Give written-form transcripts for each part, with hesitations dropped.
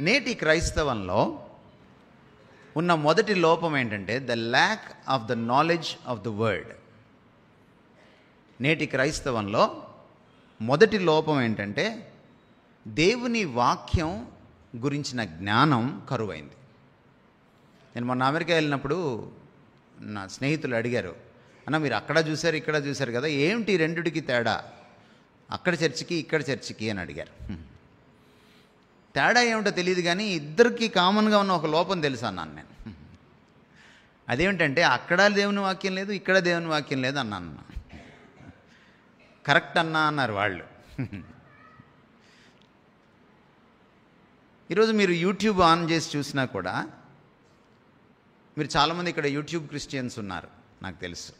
నేటి క్రైస్తవంలో ఉన్న మొదటి లోపం ఏంటంటే the lack of the knowledge of the word. నేటి క్రైస్తవంలో మొదటి లోపం ఏంటంటే దేవుని వాక్యం గురించిన జ్ఞానం కరువైంది. నేను మొన్న అమెరికా వెళ్ళినప్పుడు నా స్నేహితులు అడిగారు, అన్న మీరు అక్కడ చూశారు ఇక్కడ చూశారు కదా, ఏమిటి రెండిటికి తేడా, అక్కడ చర్చికి ఇక్కడ చర్చికి అని అడిగారు. తేడా ఏమిటో తెలియదు కానీ ఇద్దరికి కామన్గా ఉన్న ఒక లోపం తెలుసు అన్నాను నేను. అదేమిటంటే అక్కడ దేవుని వాక్యం లేదు ఇక్కడ దేవుని వాక్యం లేదు అన్నాను. కరెక్ట్ అన్నా అన్నారు వాళ్ళు. ఈరోజు మీరు యూట్యూబ్ ఆన్ చేసి చూసినా కూడా మీరు చాలామంది ఇక్కడ యూట్యూబ్ క్రిస్టియన్స్ ఉన్నారు నాకు తెలుసు.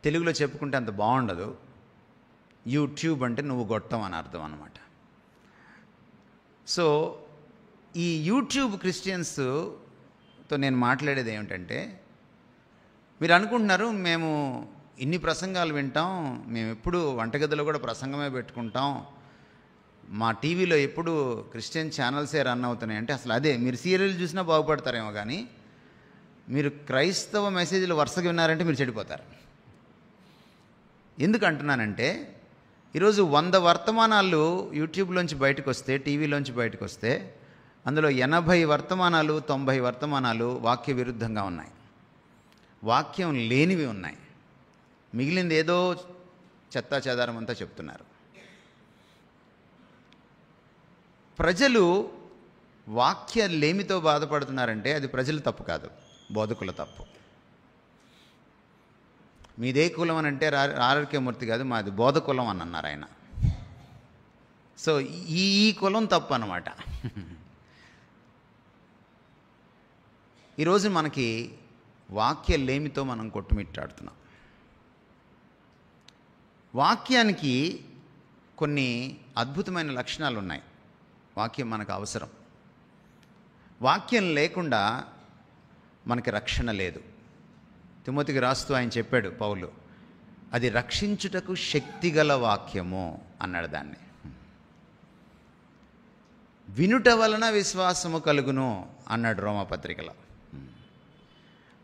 తెలుగులో చెప్పుకుంటే అంత బాగుండదు. యూట్యూబ్ అంటే నువ్వు గొట్టం అని అర్థం అన్నమాట. సో ఈ యూట్యూబ్ క్రిస్టియన్స్తో నేను మాట్లాడేది ఏమిటంటే, మీరు అనుకుంటున్నారు మేము ఇన్ని ప్రసంగాలు వింటాం, మేము ఎప్పుడు వంటగదిలో కూడా ప్రసంగమే పెట్టుకుంటాం, మా టీవీలో ఎప్పుడు క్రిస్టియన్ ఛానల్సే రన్ అవుతున్నాయి అంటే అసలు అదే మీరు సీరియల్ చూసినా బాగుపడతారేమో కానీ మీరు క్రైస్తవ మెసేజ్లు వరుసగా విన్నారంటే మీరు చెడిపోతారు. ఎందుకు అంటున్నానంటే ఈరోజు 100 వర్తమానాలు యూట్యూబ్లోంచి బయటకు వస్తే, టీవీలోంచి బయటకు వస్తే అందులో 80 వర్తమానాలు 90 వర్తమానాలు వాక్య విరుద్ధంగా ఉన్నాయి, వాక్యం లేనివి ఉన్నాయి. మిగిలింది ఏదో చెత్తా చెదారం అంతా చెప్తున్నారు. ప్రజలు వాక్య లేమితో బాధపడుతున్నారంటే అది ప్రజల తప్పు కాదు, బోధకుల తప్పు. మీదే కులం అని అంటే ఆర్కే మూర్తి కాదు, మాది బోధ కులం అని అన్నారు ఆయన. సో ఈ కులం తప్పు అన్నమాట. ఈరోజు మనకి వాక్య లేమితో మనం కొట్టుమిట్టాడుతున్నాం. వాక్యానికి కొన్ని అద్భుతమైన లక్షణాలు ఉన్నాయి. వాక్యం మనకు అవసరం. వాక్యం లేకుండా మనకి రక్షణ లేదు. తిమోతికి రాస్తూ ఆయన చెప్పాడు పౌలు, అది రక్షించుటకు శక్తిగల వాక్యము అన్నాడు దాన్ని. వినుట వలన విశ్వాసము కలుగును అన్నాడు రోమాపత్రికలో.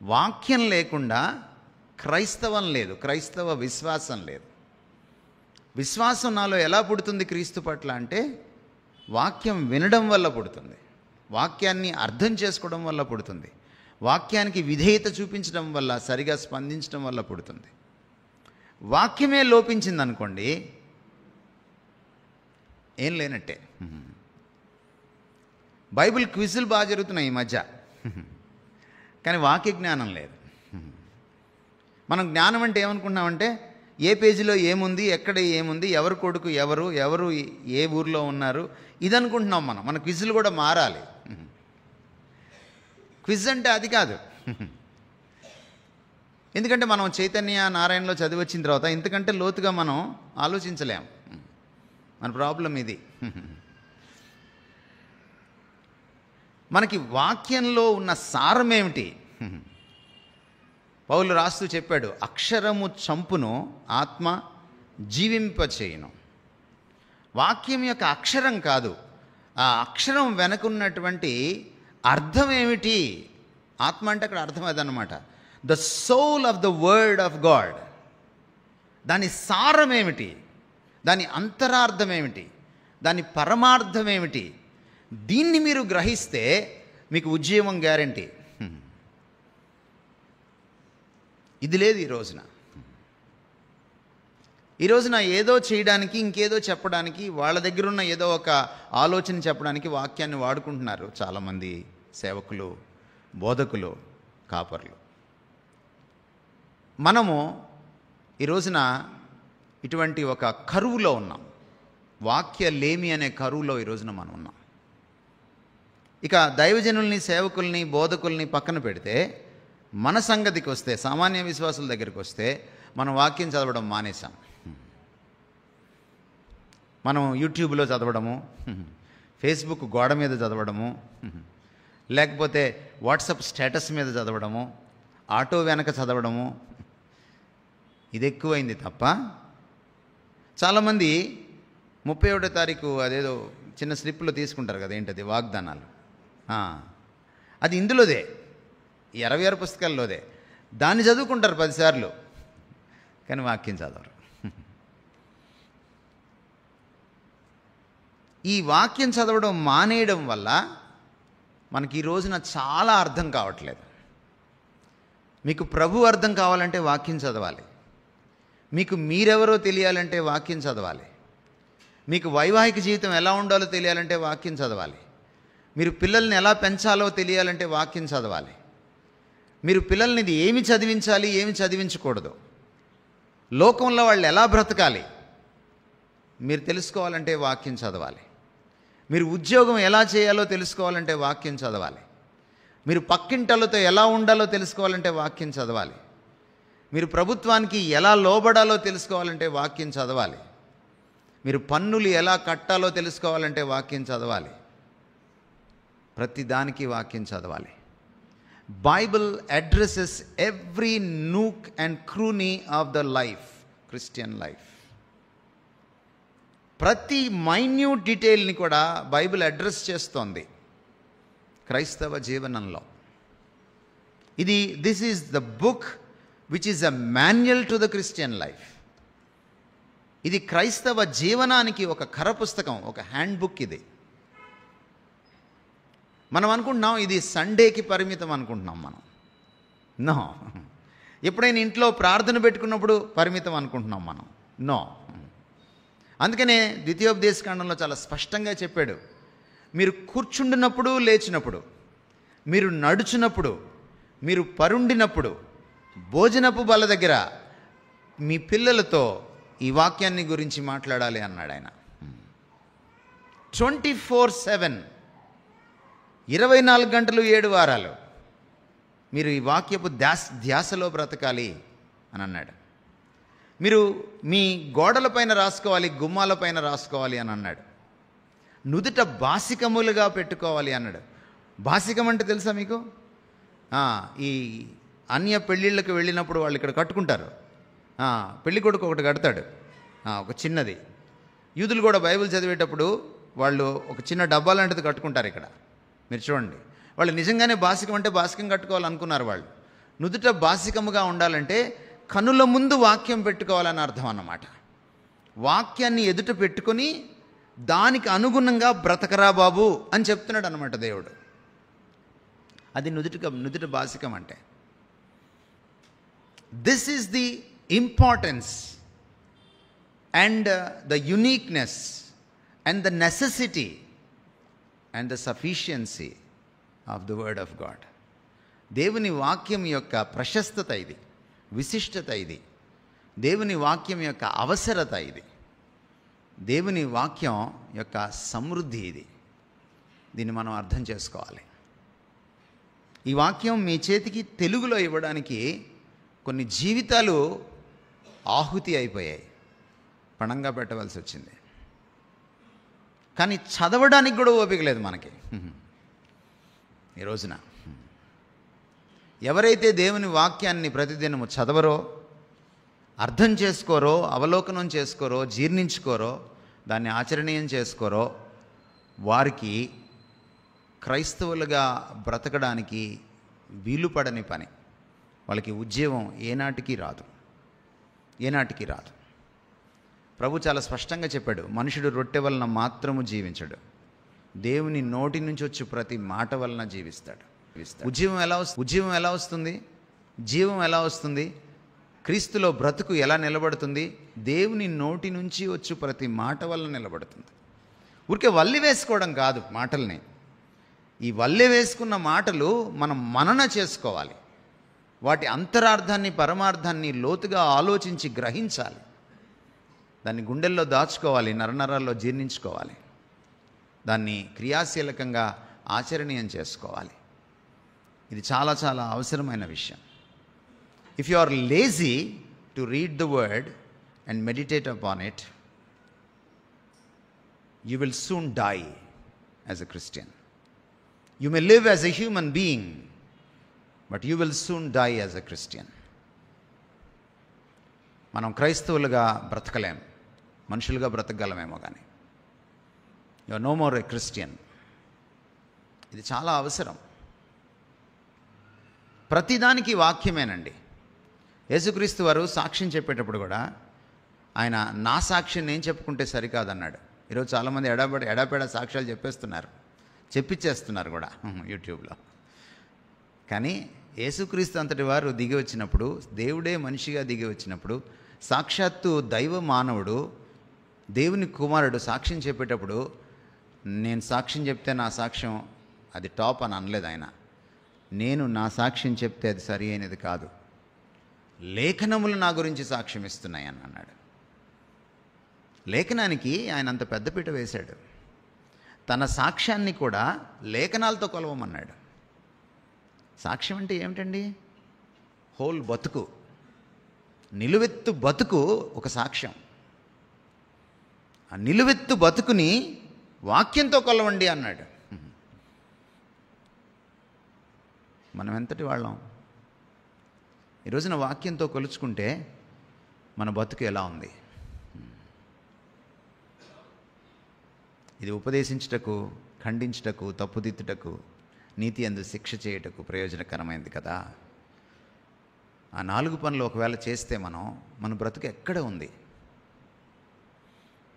వాక్యం లేకుండా క్రైస్తవం లేదు, క్రైస్తవ విశ్వాసం లేదు. విశ్వాసం నాలో ఎలా పుడుతుంది క్రీస్తు పట్ల అంటే వాక్యం వినడం వల్ల పుడుతుంది, వాక్యాన్ని అర్థం చేసుకోవడం వల్ల పుడుతుంది, వాక్యానికి విధేయత చూపించడం వల్ల, సరిగా స్పందించడం వల్ల పుడుతుంది. వాక్యమే లోపించిందనుకోండి ఏం లేనట్టే. బైబిల్ క్విజులు బాగా జరుగుతున్నాయి ఈ మధ్య, కానీ వాక్య జ్ఞానం లేదు. మనం జ్ఞానం అంటే ఏమనుకుంటున్నామంటే ఏ పేజీలో ఏముంది, ఎక్కడ ఏముంది, ఎవరు కొడుకు ఎవరు, ఎవరు ఏ ఊర్లో ఉన్నారు, ఇది అనుకుంటున్నాం మనం. మన క్విజులు కూడా మారాలి. క్విజ్ అంటే అది కాదు. ఎందుకంటే మనం చైతన్య నారాయణలో చదివి వచ్చిన తర్వాత ఇంతకంటే లోతుగా మనం ఆలోచించలేం. మన ప్రాబ్లం ఇది. మనకి వాక్యంలో ఉన్న సారం ఏమిటి? పౌలు రాస్తూ చెప్పాడు, అక్షరము చంపును, ఆత్మ జీవింపచేయును. వాక్యం యొక్క అక్షరం కాదు, ఆ అక్షరం వెనకున్నటువంటి అర్థం ఏమిటి? ఆత్మ అంటే అక్కడ అర్థం అదనమాట. The soul of the word of God. దాని సారం ఏమిటి, దాని అంతరార్థం ఏమిటి, దాని పరమార్థం ఏమిటి? దీన్ని మీరు గ్రహిస్తే మీకు ఉజ్జీవం గ్యారంటీ. ఇది లేదు ఈ రోజున ఏదో చేయడానికి, ఇంకేదో చెప్పడానికి, వాళ్ళ దగ్గర ఉన్న ఏదో ఒక ఆలోచన చెప్పడానికి వాక్యాన్ని వాడుకుంటున్నారు చాలామంది సేవకులు, బోధకులు, కాపర్లు. మనము ఈ రోజున ఇటువంటి ఒక కరువులో ఉన్నాం. వాక్య లేమి అనే కరువులో ఈ రోజున మనం ఉన్నాం. ఇక దైవజనుల్ని, సేవకుల్ని, బోధకుల్ని పక్కన పెడితే మన సంగతికి వస్తే, సామాన్య విశ్వాసుల దగ్గరికి వస్తే మనం వాక్యం చదవడం మానేసాం. మనం యూట్యూబ్లో చదవడము, ఫేస్బుక్ గోడ మీద చదవడము, లేకపోతే వాట్సాప్ స్టేటస్ మీద చదవడము, ఆటో వెనక చదవడము, ఇది ఎక్కువైంది తప్ప చాలామంది 31వ తారీఖు అదేదో చిన్న స్లిప్లో తీసుకుంటారు కదా, ఏంటది వాగ్దానాలు, అది ఇందులోదే, ఈ 66 పుస్తకాల్లోదే. దాన్ని చదువుకుంటారు 10 సార్లు, కానీ వాక్యం చదవరు. ఈ వాక్యం చదవడం మానేయడం వల్ల మనకి ఈ రోజున చాలా అర్థం కావట్లేదు. మీకు ప్రభు అర్థం కావాలంటే వాక్యం చదవాలి. మీకు మీరెవరో తెలియాలంటే వాక్యం చదవాలి. మీకు వైవాహిక జీవితం ఎలా ఉండాలో తెలియాలంటే వాక్యం చదవాలి. మీరు పిల్లల్ని ఎలా పెంచాలో తెలియాలంటే వాక్యం చదవాలి. మీరు పిల్లల్ని ఏమి చదివించాలి, ఏమి చదివించకూడదు, లోకంలో వాళ్ళు ఎలా బ్రతకాలి మీరు తెలుసుకోవాలంటే వాక్యం చదవాలి. మీరు ఉద్యోగం ఎలా చేయాలో తెలుసుకోవాలంటే వాక్యం చదవాలి. మీరు పక్కింటలతో ఎలా ఉండాలో తెలుసుకోవాలంటే వాక్యం చదవాలి. మీరు ప్రభుత్వానికి ఎలా లోబడాలో తెలుసుకోవాలంటే వాక్యం చదవాలి. మీరు పన్నులు ఎలా కట్టాలో తెలుసుకోవాలంటే వాక్యం చదవాలి. ప్రతి దానికి వాక్యం చదవాలి. Bible addresses every nook and cranny of the life, Christian life. ప్రతి మైన్యూట్ డీటెయిల్ని కూడా బైబిల్ అడ్రస్ చేస్తోంది క్రైస్తవ జీవనంలో. This is the book which is a manual to the Christian life. ఇది క్రైస్తవ జీవనానికి ఒక కరపుస్తకం, ఒక హ్యాండ్ బుక్. ఇది మనం అనుకుంటున్నాం ఇది సండేకి పరిమితం అనుకుంటున్నాం మనం. నో. ఎప్పుడైనా ఇంట్లో ప్రార్థన పెట్టుకున్నప్పుడు పరిమితం అనుకుంటున్నాం మనం. నో. అందుకనే ద్వితీయోపదేశకాండంలో చాలా స్పష్టంగా చెప్పాడు, మీరు కూర్చుండినప్పుడు, లేచినప్పుడు, మీరు నడుచున్నప్పుడు, మీరు పరుండినప్పుడు, భోజనపు బల్ల దగ్గర మీ పిల్లలతో ఈ వాక్యాన్ని గురించి మాట్లాడాలి అన్నాడు ఆయన. 24/7, 24 గంటలు 7 వారాలు మీరు ఈ వాక్యపు ధ్యాసలో బ్రతకాలి అని అన్నాడు. మీరు మీ గోడలపైన రాసుకోవాలి, గుమ్మాలపైన రాసుకోవాలి అని అన్నాడు. నుదుట బాసికములుగా పెట్టుకోవాలి అన్నాడు. బాసికం అంటే తెలుసా మీకు? ఈ అన్య పెళ్ళిళ్ళకి వెళ్ళినప్పుడు వాళ్ళు ఇక్కడ కట్టుకుంటారు. పెళ్లి కొడుకు ఒకటి కడతాడు, ఒక చిన్నది. యూదులు కూడా బైబిల్ చదివేటప్పుడు వాళ్ళు ఒక చిన్న డబ్బా లాంటిది కట్టుకుంటారు. ఇక్కడ మీరు చూడండి, వాళ్ళు నిజంగానే బాసికం అంటే బాసికం కట్టుకోవాలనుకున్నారు. వాళ్ళు నుదుట బాసికముగా ఉండాలంటే కనుల ముందు వాక్యం పెట్టుకోవాలని అర్థం అన్నమాట. వాక్యాన్ని ఎదుట పెట్టుకొని దానికి అనుగుణంగా బ్రతకరా బాబు అని చెప్తున్నాడు అన్నమాట దేవుడు. అది నుదుట బాసికం అంటే. This is the importance and the uniqueness and the necessity and the sufficiency of the word of God. దేవుని వాక్యం యొక్క ప్రశస్తత ఇది, విశిష్టత ఇది, దేవుని వాక్యం యొక్క అవసరత ఇది, దేవుని వాక్యం యొక్క సమృద్ధి ఇది. దీన్ని మనం అర్థం చేసుకోవాలి. ఈ వాక్యం మీ చేతికి తెలుగులో ఇవ్వడానికి కొన్ని జీవితాలు ఆహుతి అయిపోయాయి, పణంగా పెట్టవలసి వచ్చింది. కానీ చదవడానికి కూడా ఓపిక లేదు మనకి ఈ రోజున. ఎవరైతే దేవుని వాక్యాన్ని ప్రతిదినము చదవరో, అర్థం చేసుకోరో, అవలోకనం చేసుకోరో, జీర్ణించుకోరో, దాన్ని ఆచరణీయం చేసుకోరో, వారికి క్రైస్తవులుగా బ్రతకడానికి వీలుపడని పని. వాళ్ళకి ఉద్యోగం ఏనాటికి రాదు, ఏనాటికి రాదు. ప్రభు చాలా స్పష్టంగా చెప్పాడు, మనుషుడు రొట్టె వలన మాత్రము జీవించడు, దేవుని నోటి నుంచి వచ్చి ప్రతి మాట వలన జీవిస్తాడు. ఉద్యమం ఎలా వస్తుంది? జీవం ఎలా వస్తుంది? క్రీస్తులో బ్రతుకు ఎలా నిలబడుతుంది? దేవుని నోటి నుంచి వచ్చి ప్రతి మాట వల్ల నిలబడుతుంది. ఊరికే వల్లి వేసుకోవడం కాదు మాటల్ని. ఈ వల్లి వేసుకున్న మాటలు మనం మనన చేసుకోవాలి. వాటి అంతరార్థాన్ని, పరమార్థాన్ని లోతుగా ఆలోచించి గ్రహించాలి. దాన్ని గుండెల్లో దాచుకోవాలి, నరనరాల్లో జీర్ణించుకోవాలి, దాన్ని క్రియాశీలకంగా ఆచరణీయం చేసుకోవాలి. ఇది చాలా చాలా అవసరమైన విషయం. If you are lazy to read the word and meditate upon it, you will soon die as a Christian. You may live as a human being, but you will soon die as a Christian. మనం క్రైస్తవులుగా బ్రతకలేం, మనుషులుగా బ్రతకగలమేమో కానీ you are no more a Christian. ఇది చాలా అవసరం. ప్రతిదానికి వాక్యమేనండి. యేసుక్రీస్తు వారు సాక్ష్యం చెప్పేటప్పుడు కూడా ఆయన నా సాక్ష్యం నేను చెప్పుకుంటే సరికాదన్నాడు. ఈరోజు చాలామంది ఎడాపెడా సాక్ష్యాలు చెప్పించేస్తున్నారు కూడా యూట్యూబ్లో. కానీ యేసుక్రీస్తు అంతటి వారు దిగి వచ్చినప్పుడు, దేవుడే మనిషిగా దిగి వచ్చినప్పుడు, సాక్షాత్తు దైవ మానవుడు, దేవుని కుమారుడు సాక్ష్యం చెప్పేటప్పుడు నేను సాక్ష్యం చెప్తే నా సాక్ష్యం అది టాప్ అని అనలేదు ఆయన. నేను నా సాక్ష్యం చెప్తే అది సరి అయినది కాదు, లేఖనములు నా గురించి సాక్ష్యం ఇస్తున్నాయి అని అన్నాడు. లేఖనానికి ఆయన అంత పెద్దపీట వేశాడు. తన సాక్ష్యాన్ని కూడా లేఖనాలతో కొలవమన్నాడు. సాక్ష్యం అంటే ఏమిటండి? హోల్ బతుకు, నిలువెత్తు బతుకు ఒక సాక్ష్యం. ఆ నిలువెత్తు బతుకుని వాక్యంతో కొలవండి అన్నాడు. మనం ఎంతటి వాళ్ళం? ఈ రోజున వాక్యంతో కొలుచుకుంటే మన బతుకు ఎలా ఉంది? ఇది ఉపదేశించుటకు, ఖండించుటకు, తప్పుదిద్దుటకు, నీతి అందు శిక్ష చేయుటకు ప్రయోజనకరమైంది కదా. ఆ 4 పనులు ఒకవేళ చేస్తే మన బ్రతుకు ఎక్కడ ఉంది?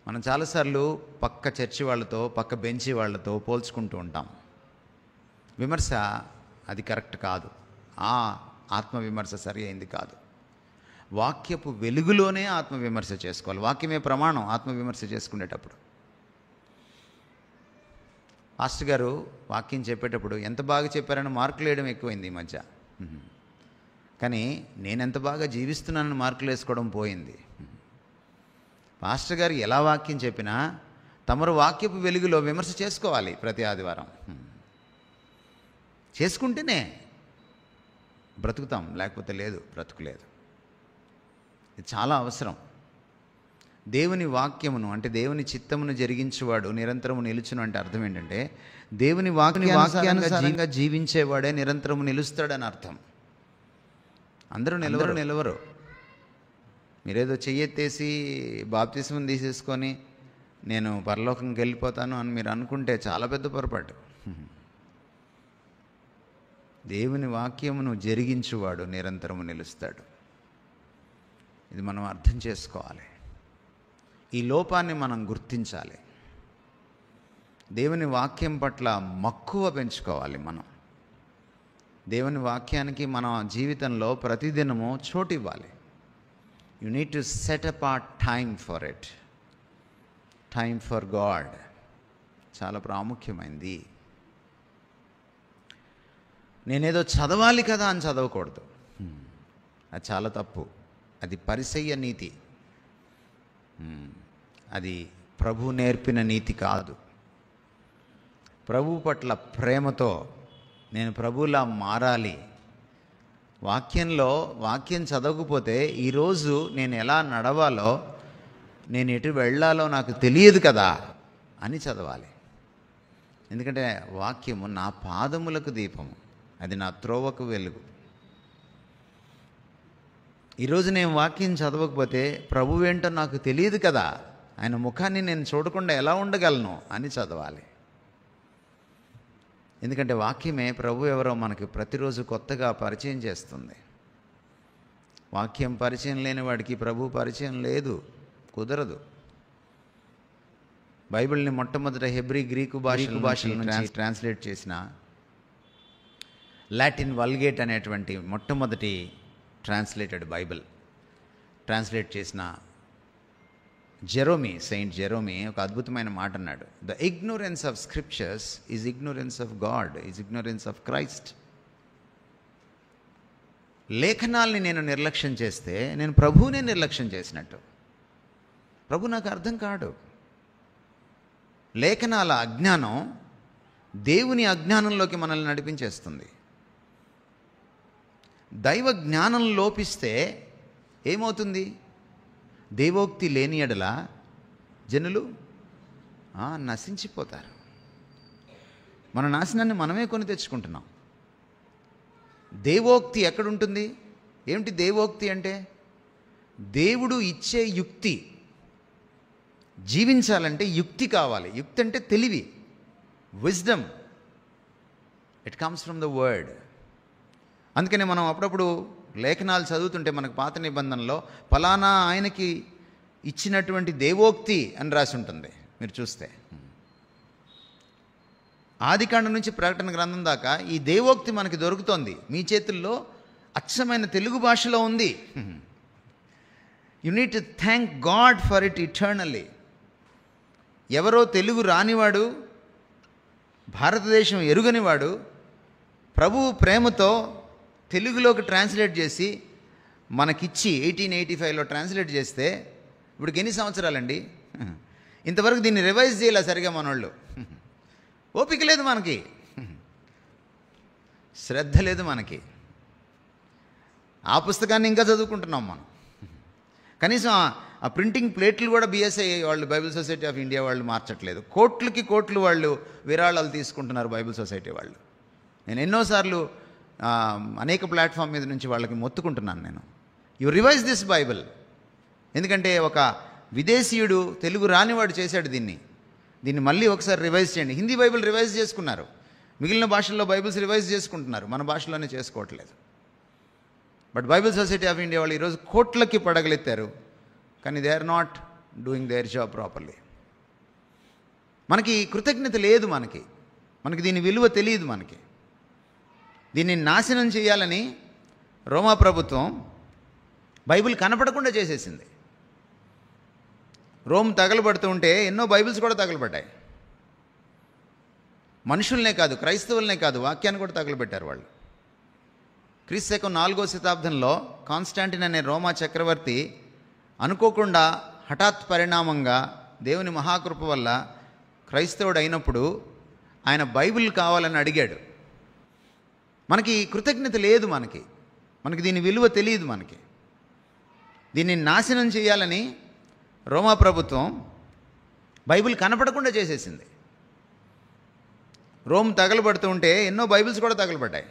మనం చాలాసార్లు పక్క చర్చి వాళ్ళతో, పక్క బెంచి వాళ్ళతో పోల్చుకుంటూ ఉంటాం. విమర్శ అది కరెక్ట్ కాదు. ఆ ఆత్మవిమర్శ సరి అయింది కాదు. వాక్యపు వెలుగులోనే ఆత్మవిమర్శ చేసుకోవాలి. వాక్యమే ప్రమాణం ఆత్మవిమర్శ చేసుకునేటప్పుడు. పాస్టర్ గారు వాక్యం చెప్పేటప్పుడు ఎంత బాగా చెప్పారని మార్కులు వేయడం ఎక్కువైంది ఈ మధ్య. కానీ నేను ఎంత బాగా జీవిస్తున్నానని మార్కులు వేసుకోవడం పోయింది. పాస్టర్ గారు ఎలా వాక్యం చెప్పినా తమరు వాక్యపు వెలుగులో విమర్శ చేసుకోవాలి ప్రతి ఆదివారం. చేసుకుంటేనే బ్రతుకుతాం, లేకపోతే లేదు, బ్రతుకులేదు. ఇది చాలా అవసరం. దేవుని వాక్యమును అంటే దేవుని చిత్తమును జరిగించేవాడు నిరంతరము నిలుచును అంటే అర్థం ఏంటంటే దేవుని వాక్యానుసారంగా జీవించేవాడే నిరంతరము నిలుస్తాడని అర్థం. అందరూ నిలవరు. మీరేదో చెయ్యెత్తేసి బాప్తిస్మం తీసేసుకొని నేను పరలోకంకి వెళ్ళిపోతాను అని మీరు అనుకుంటే చాలా పెద్ద పొరపాటు. దేవుని వాక్యమును జరిగించువాడు నిరంతరము నిలుస్తాడు. ఇది మనం అర్థం చేసుకోవాలి. ఈ లోపాన్ని మనం గుర్తించాలి. దేవుని వాక్యం పట్ల మక్కువ పెంచుకోవాలి. దేవుని వాక్యానికి మన జీవితంలో ప్రతిదినము చోటు ఇవ్వాలి. You need to set apart time for it. Time for God చాలా ప్రాముఖ్యమైంది. నేనేదో చదవాలి కదా అని చదవకూడదు. అది చాలా తప్పు. అది పరిసయ్య నీతి. అది ప్రభు నేర్పిన నీతి కాదు. ప్రభు పట్ల ప్రేమతో నేను ప్రభువులా మారాలి. వాక్యం చదవకపోతే ఈరోజు నేను ఎలా నడవాలో, నేను ఎటు వెళ్ళాలో నాకు తెలియదు కదా అని చదవాలి. ఎందుకంటే వాక్యము నా పాదములకు దీపము, అది నా త్రోవకు వెలుగు. ఈరోజు నేను వాక్యం చదవకపోతే ప్రభువేంటో నాకు తెలియదు కదా, ఆయన ముఖాన్ని నేను చూడకుండా ఎలా ఉండగలను అని చదవాలి. ఎందుకంటే వాక్యమే ప్రభు ఎవరో మనకి ప్రతిరోజు కొత్తగా పరిచయం చేస్తుంది. వాక్యం పరిచయం లేని వాడికి ప్రభు పరిచయం లేదు, కుదరదు. బైబిల్ని మొట్టమొదట హెబ్రీ గ్రీకు భాషల నుంచి ట్రాన్స్లేట్ చేసిన లాటిన్ వల్గేట్ అనేటువంటి మొట్టమొదటి ట్రాన్స్లేటెడ్ బైబిల్ ట్రాన్స్లేట్ చేసిన సెయింట్ జెరోమీ ఒక అద్భుతమైన మాట అన్నాడు. The ignorance of scriptures is ignorance of God, is ignorance of Christ. లేఖనాల్ని నేను నిర్లక్ష్యం చేస్తే నేను ప్రభువునే నిర్లక్ష్యం చేసినట్టు. ప్రభు నాకు అర్థం కాడు. లేఖనాల అజ్ఞానం దేవుని అజ్ఞానంలోకి మనల్ని నడిపించేస్తుంది. దైవ జ్ఞానం లోపిస్తే ఏమవుతుంది? దేవోక్తి లేని ఎడల జనులు నశించిపోతారు. మన నాశనాన్ని మనమే కొని తెచ్చుకుంటున్నాం. దేవోక్తి ఎక్కడుంటుంది? ఏమిటి దేవోక్తి అంటే? దేవుడు ఇచ్చే యుక్తి, జీవించాలంటే యుక్తి కావాలి. యుక్తి అంటే తెలివి, wisdom. It comes from the word. అందుకని మనం అప్పుడప్పుడు లేఖనాలు చదువుతుంటే మనకు పాత నిబంధనలో ఫలానా ఆయనకి ఇచ్చినటువంటి దేవోక్తి అని రాసి ఉంటుంది. మీరు చూస్తే ఆదికాండం నుంచి ప్రకటన గ్రంథం దాకా ఈ దేవోక్తి మనకి దొరుకుతోంది. మీ చేతుల్లో అచ్చమైన తెలుగు భాషలో ఉంది. You need to thank God for it eternally. ఎవరో తెలుగు రానివాడు, భారతదేశం ఎరుగనివాడు ప్రభువు ప్రేమతో తెలుగులోకి ట్రాన్స్లేట్ చేసి మనకిచ్చి 1885లో ట్రాన్స్లేట్ చేస్తే ఇప్పటికి ఎన్ని సంవత్సరాలండి? ఇంతవరకు దీన్ని రివైజ్ చేయాలి సరిగా మనోళ్ళు. ఓపిక లేదు మనకి, శ్రద్ధ లేదు మనకి. ఆ పుస్తకాన్ని ఇంకా చదువుకుంటున్నాం మనం. కనీసం ఆ ప్రింటింగ్ ప్లేట్లు కూడా బిఎస్ఐ వాళ్ళు, బైబిల్ సొసైటీ ఆఫ్ ఇండియా వాళ్ళు మార్చట్లేదు. కోట్లకి కోట్లు వాళ్ళు విరాళాలు తీసుకుంటున్నారు బైబిల్ సొసైటీ వాళ్ళు. నేను ఎన్నోసార్లు అనేక ప్లాట్ఫామ్ మీద నుంచి వాళ్ళకి మొత్తుకుంటున్నాను నేను, యు రివైజ్ దిస్ బైబిల్. ఎందుకంటే ఒక విదేశీయుడు, తెలుగు రానివాడు చేశాడు దీన్ని మళ్ళీ ఒకసారి రివైజ్ చేయండి. హిందీ బైబిల్ రివైజ్ చేసుకున్నారు, మిగిలిన భాషల్లో బైబిల్స్ రివైజ్ చేసుకుంటున్నారు, మన భాషలోనే చేసుకోవట్లేదు. But Bible society of India వాళ్ళు ఈరోజు కోట్లకి పడగలెత్తారు, కానీ they are not doing their job properly. మనకి కృతజ్ఞత లేదు, మనకి దీని విలువ తెలియదు. దీన్ని నాశనం చేయాలని రోమా ప్రభుత్వం బైబిల్ కనపడకుండా చేసేసింది. రోమ్ తగలబడుతూ ఉంటే ఎన్నో బైబిల్స్ కూడా తగలబడ్డాయి. మనుషుల్నే కాదు, క్రైస్తవులనే కాదు, వాక్యాన్ని కూడా తగలబెట్టారు వాళ్ళు. క్రీస్తు శకం 4వ శతాబ్దంలో కాన్స్టాంటిన్ అనే రోమా చక్రవర్తి అనుకోకుండా హఠాత్ పరిణామంగా దేవుని మహాకృప వల్ల క్రైస్తవుడు అయినప్పుడు ఆయన బైబిల్ కావాలని అడిగాడు. మనకి కృతజ్ఞత లేదు, మనకి దీని విలువ తెలియదు. దీన్ని నాశనం చేయాలని రోమా ప్రభుత్వం బైబిల్ కనపడకుండా చేసేసింది. రోమ్ తగలబడుతూ ఉంటే ఎన్నో బైబిల్స్ కూడా తగలబడ్డాయి.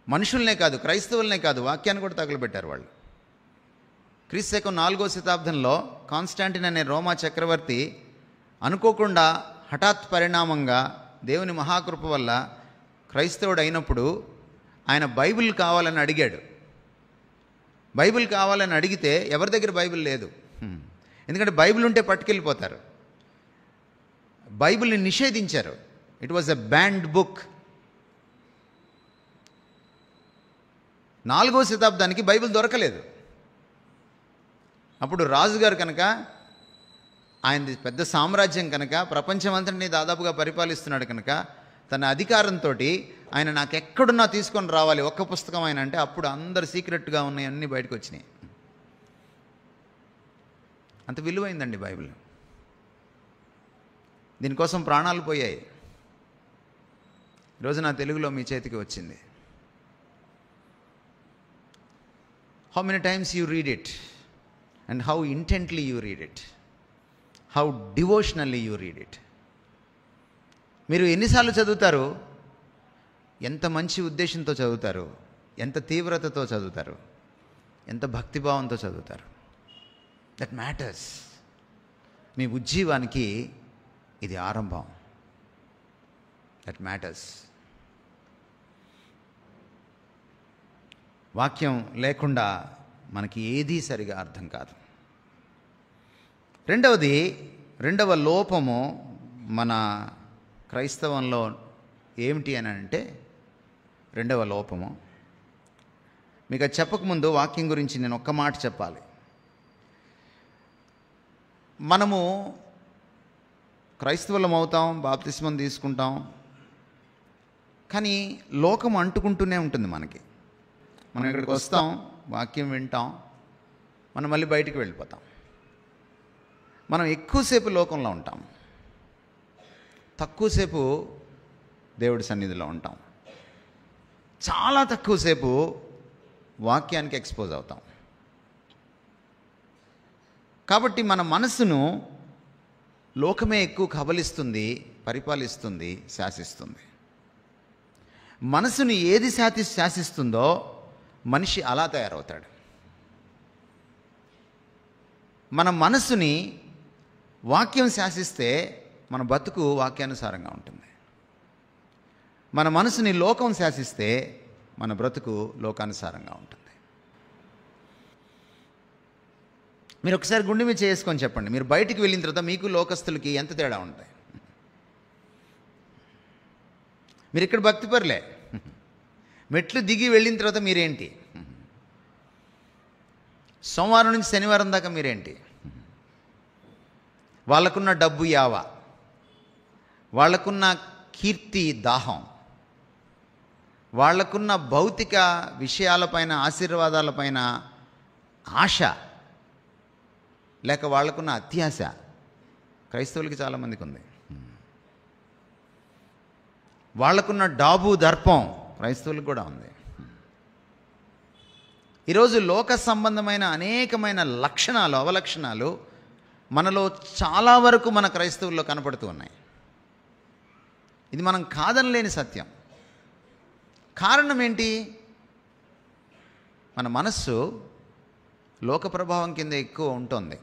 మనుషుల్నే కాదు, క్రైస్తవులనే కాదు, వాక్యాన్ని కూడా తగలబెట్టారు వాళ్ళు. క్రీస్తు శకం 4వ శతాబ్దంలో కాన్స్టాంటిన్ అనే రోమా చక్రవర్తి అనుకోకుండా హఠాత్ పరిణామంగా దేవుని మహాకృప వల్ల క్రైస్తవుడు అయినప్పుడు ఆయన బైబిల్ కావాలని అడిగాడు. బైబిల్ కావాలని అడిగితే ఎవరి దగ్గర బైబిల్ లేదు. ఎందుకంటే బైబిల్ ఉంటే పట్టుకెళ్ళిపోతారు. బైబిల్ని నిషేధించారు. It was a banned book. 4వ శతాబ్దానికి బైబిల్ దొరకలేదు. అప్పుడు రాజుగారు కనుక, ఆయనది పెద్ద సామ్రాజ్యం కనుక, ప్రపంచమంతటిని దాదాపుగా పరిపాలిస్తున్నాడు కనుక, తన అధికారంతో ఆయన నాకు ఎక్కడున్నా తీసుకొని రావాలి, ఒక్క పుస్తకం ఆయన అంటే, అప్పుడు అందరు సీక్రెట్గా ఉన్నాయి అన్నీ బయటకు వచ్చినాయి. అంత విలువైందండి బైబిల్. దీనికోసం ప్రాణాలు పోయాయి. ఈరోజు నా తెలుగులో మీ చేతికి వచ్చింది. How many times you read it and how intently you read it, how devotionally you read it. మీరు ఎన్నిసార్లు చదువుతారు, ఎంత మంచి ఉద్దేశంతో చదువుతారు, ఎంత తీవ్రతతో చదువుతారు, ఎంత భక్తిభావంతో చదువుతారు. That matters. మీ ఉజ్జీవానికి ఇది ఆరంభం. That matters. వాక్యం లేకుండా మనకి ఏదీ సరిగా అర్థం కాదు. రెండవ లోపము మన క్రైస్తవంలో ఏమిటి అని అంటే, రెండవ లోపము, మీకు అది చెప్పకముందు వాక్యం గురించి నేను ఒక్క మాట చెప్పాలి. మనము క్రైస్తవులం అవుతాం, బాప్తిస్మం తీసుకుంటాం, కానీ లోకం అంటుకుంటూనే ఉంటుంది మనకి. మనం ఇక్కడికి వస్తాం, వాక్యం వింటాం, మనం మళ్ళీ బయటికి వెళ్ళిపోతాం. మనం ఎక్కువసేపు లోకంలో ఉంటాం, తక్కువసేపు దేవుడి సన్నిధిలో ఉంటాం, చాలా తక్కువసేపు వాక్యానికి ఎక్స్పోజ్ అవుతాం. కాబట్టి మన మనసును లోకమే ఎక్కువ కబలిస్తుంది, పరిపాలిస్తుంది, శాసిస్తుంది. మనసును ఏది శాసిస్తుందో మనిషి అలా తయారవుతాడు. మన మనసుని వాక్యం శాసిస్తే మన బతుకు వాక్యానుసారంగా ఉంటుంది. మన మనసుని లోకం శాసిస్తే మన బ్రతుకు లోకానుసారంగా ఉంటుంది. మీరు ఒకసారి గుండె మీద చేసుకొని చెప్పండి, మీరు బయటికి వెళ్ళిన తర్వాత మీకు లోకస్తులకి ఎంత తేడా ఉంటాయి? మీరు ఇక్కడ భక్తిపరులే, మెట్లు దిగి వెళ్ళిన తర్వాత మీరేంటి? సోమవారం నుంచి శనివారం దాకా మీరేంటి? వాళ్ళకున్న డబ్బు యావ, వాళ్ళకున్న కీర్తి దాహం, వాళ్ళకున్న భౌతిక విషయాలపైన ఆశీర్వాదాలపైన ఆశ, లేక వాళ్ళకున్న అత్యాశ క్రైస్తవులకి చాలామందికి ఉంది. వాళ్ళకున్న డాబు దర్పం క్రైస్తవులకు కూడా ఉంది. ఈరోజు లోక సంబంధమైన అనేకమైన లక్షణాలు, అవలక్షణాలు మనలో చాలా వరకు మన క్రైస్తవుల్లో కనపడుతూ ఉన్నాయి. ఇది మనం కాదనలేని సత్యం. కారణం ఏంటి? మన మనస్సు లోక ప్రభావం కింద ఎక్కువ ఉంటుంది.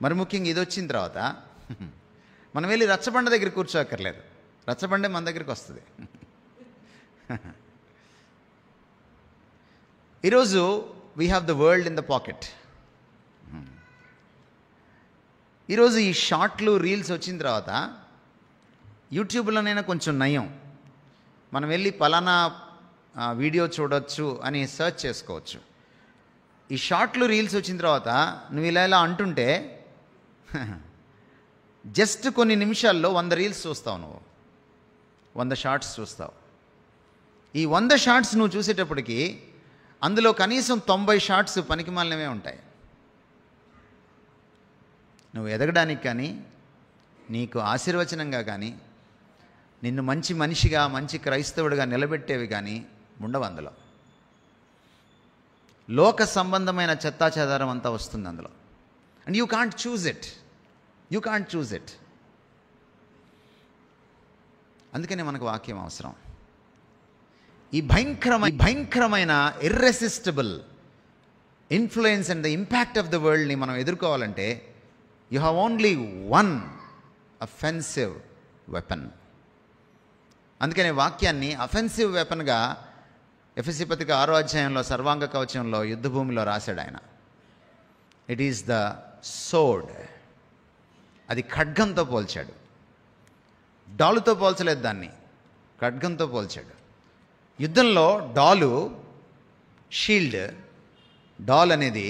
మరి ముఖ్యంగా ఇది వచ్చిన తర్వాత మనం వెళ్ళి రచ్చబండ దగ్గర కూర్చోక్కర్లేదు, రచ్చబండే మన దగ్గరికి వస్తుంది. ఈరోజు we have the world in the pocket. ఈరోజు ఈ షార్ట్లు, రీల్స్ వచ్చిన తర్వాత యూట్యూబ్లోనైనా కొంచెం నయం, మనం వెళ్ళి పలానా వీడియో చూడొచ్చు అని సెర్చ్ చేసుకోవచ్చు. ఈ షార్ట్లు, రీల్స్ వచ్చిన తర్వాత నువ్వు ఇలా అంటుంటే జస్ట్ కొన్ని నిమిషాల్లో 100 రీల్స్ చూస్తావు, నువ్వు 100 షార్ట్స్ చూస్తావు. ఈ 100 షార్ట్స్ నువ్వు చూసేటప్పటికి అందులో కనీసం 90 షార్ట్స్ పనికిమాలినవే ఉంటాయి. నువ్వు ఎదగడానికి కానీ, నీకు ఆశీర్వచనంగా కానీ, నిన్ను మంచి మనిషిగా, మంచి క్రైస్తవుడిగా నిలబెట్టేవి కానీ ఉండవు అందులో. లోక సంబంధమైన చెత్తాచెదారం అంతా వస్తుంది అందులో. And you can't choose it. అందుకనే మనకు వాక్యం అవసరం. ఈ భయంకరమైన irresistible influence and the impact of the వరల్డ్ని మనం ఎదుర్కోవాలంటే you have only one offensive weapon. అందుకనే వాక్యాన్ని అఫెన్సివ్ వెపన్గా ఎఫెసీ పత్రిక 6వ అధ్యాయంలో సర్వాంగ కవచంలో యుద్ధభూమిలో రాశాడు ఆయన. It is the సోడ్. అది ఖడ్గంతో పోల్చాడు, డాలుతో పోల్చలేదు, దాన్ని ఖడ్గంతో పోల్చాడు. యుద్ధంలో డాలు షీల్డ్, డాల్ అనేది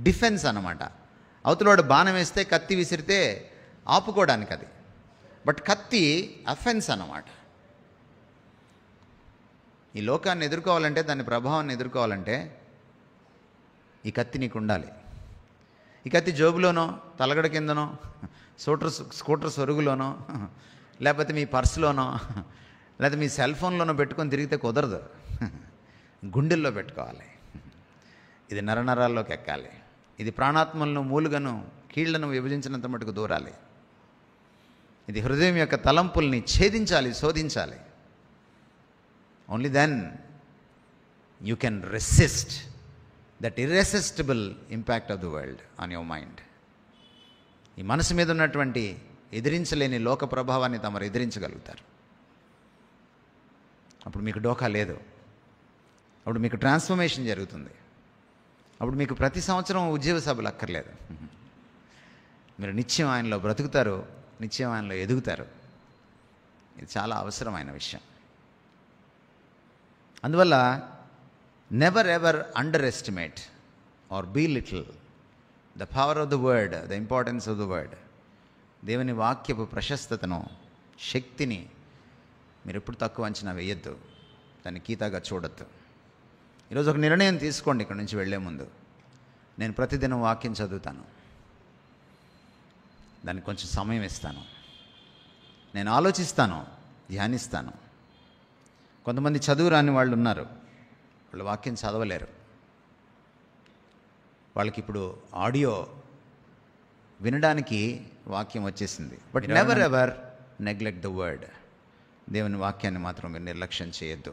డిఫెన్స్ అన్నమాట. అవతలవాడు బాణం వేస్తే, కత్తి విసిరితే ఆపుకోవడానికి అది. బట్ కత్తి అఫెన్స్ అన్నమాట. ఈ లోకాన్ని ఎదుర్కోవాలంటే, దాని ప్రభావాన్ని ఎదుర్కోవాలంటే ఈ కత్తి నీకు ఉండాలి. ఈ కత్తి జోబులోనో, తలగడ కిందనో, స్కూటర్ సొరుగులోనో, లేకపోతే మీ పర్సులోనో, లేకపోతే మీ సెల్ ఫోన్లోనో పెట్టుకొని తిరిగితే కుదరదు. గుండెల్లో పెట్టుకోవాలి. ఇది నరనరాల్లోకి ఎక్కాలి. ఇది ప్రాణాత్మలను, మూలుగను, కీళ్లను విభజించినంత మటుకు దూరాలి. ఇది హృదయం యొక్క తలంపుల్ని ఛేదించాలి, శోధించాలి. Only then you can resist that irresistible impact of the world on your mind. ఈ మనసు మీద ఉన్నటువంటి ఎదిరించలేని లోక ప్రభావాన్ని తమరు ఎదిరించగలుగుతారు. అప్పుడు మీకు డోకా లేదు. అప్పుడు మీకు ట్రాన్స్ఫర్మేషన్ జరుగుతుంది. అప్పుడు మీకు ప్రతి సంవత్సరం ఉద్యోగ సభలు అక్కర్లేదు. మీరు నిత్యం ఆయనలో బ్రతుకుతారు, నిత్యం ఆయనలో ఎదుగుతారు. ఇది చాలా అవసరమైన విషయం. అందువల్ల never ever underestimate or belittle the power of the word, the importance of the word. దేవుని వాక్యపు ప్రశస్తతను, శక్తిని మీరు ఎప్పుడు తక్కువ అంచనా వేయొద్దు, దాన్ని కీతాగా చూడొద్దు. ఈరోజు ఒక నిర్ణయం తీసుకోండి. ఇక్కడ నుంచి వెళ్ళే ముందు నేను ప్రతిదినం వాక్యం చదువుతాను, దానికి కొంచెం సమయం ఇస్తాను, నేను ఆలోచిస్తాను, ధ్యానిస్తాను. కొంతమంది చదువు రాని వాళ్ళు ఉన్నారు, వాళ్ళు వాక్యం చదవలేరు. వాళ్ళకి ఇప్పుడు ఆడియో వినడానికి వాక్యం వచ్చేసింది. But never ever neglect the word. దేవుని వాక్యాన్ని మాత్రం మీరు నిర్లక్ష్యం చేయొద్దు.